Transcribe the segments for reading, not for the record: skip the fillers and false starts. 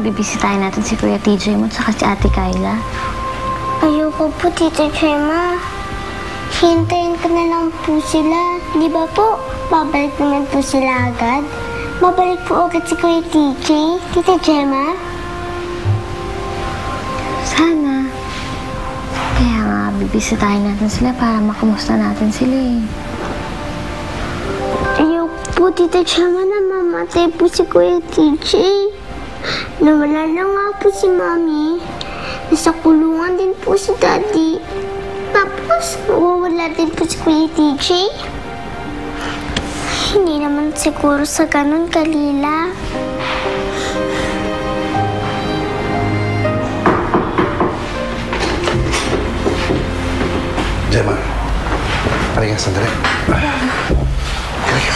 bibisitahin natin si Kuya TJ mo at si Ate Kyla. Ayoko po, Tita Gemma. Hintayin ko na lang po sila. Di ba po, babalik naman po sila agad? Babalik po agad si Kuya TJ, Tita Gemma. Sana. Kaya nga, bibisitahin natin sila para makamusta natin sila eh. Ayoko po, Tita Gemma, na mamatay po si Kuya TJ. Nawala na nga po si Mami. Nasa kulungan din po si Daddy. Tapos, mawawala din po si Kuya TJ. Hindi naman siguro sa ganun, Kalila. Gemma, halika, sandali. Halika.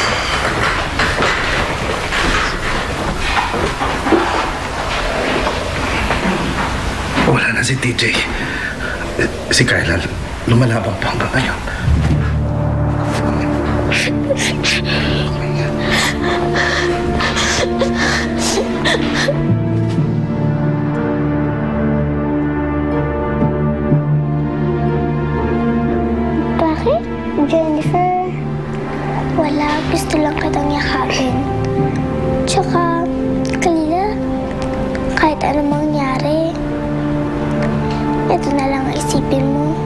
Wala na si TJ. Si Kyla, lumalabang pa hanggang ngayon. Bakit? Jennifer, wala. Gusto lang kitang yakapin. Tsaka, Kalila, kahit anong mangyari, ito na lang ang isipin mo.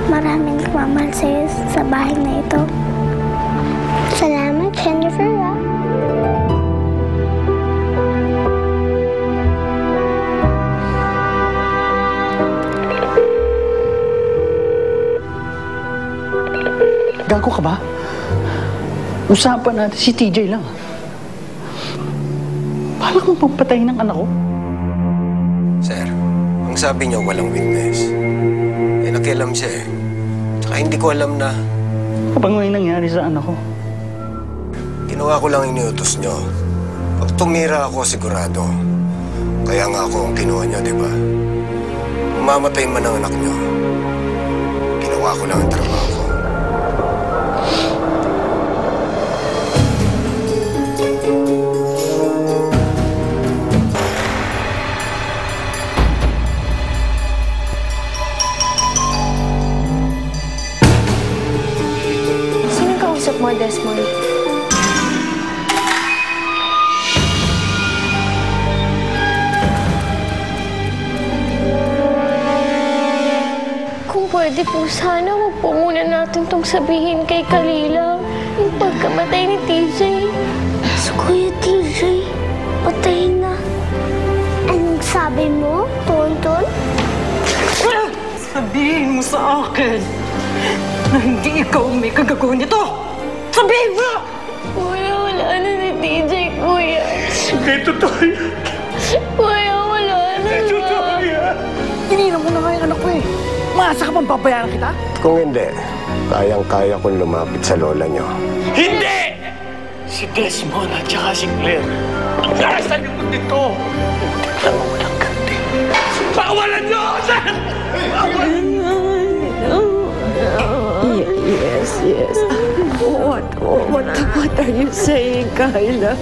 Maraming nagmamahal sa'yo sa bahay na ito. Salamat, Jennifer, ah. Gago ka ba? Usapan natin si TJ lang. Paano kung pagpatayin ng anak ko? Sir, ang sabi niyo walang witness. Eh, nakialam siya eh. Tsaka hindi ko alam na Kapag may nangyari sa anak ko, ginawa ko lang iniutos niyo. Pag tumira ako, sigurado. Kaya nga ako ang kinuha niyo, di ba? Mamatay man ang anak niyo. Ginawa ko lang ang trabaho ko. Sino kausap mo, Desmond? Kung pwede po sana, wag po muna natin tong sabihin kay Kalila. Yung pagkamatay ni TJ. Si Kuya TJ, patay na. Anong sabi mo, Tonton? Sabihin mo sa akin na hindi ikaw may kagagawa nito! Sabihin mo! Kuya, wala na si TJ, Kuya. hindi totoo yan. Kuya, wala na. Tinira mo na nga yung anak ko eh. Maasa ka bang babayaran kita? Kung hindi, kayang-kaya kong lumapit sa lola niyo. Hindi! Si Desmond at saka si Claire ang nasa likod nito. Lang mo walang ganti. Pawalan niyo ako, sir! Yes. What are you saying, Kyla?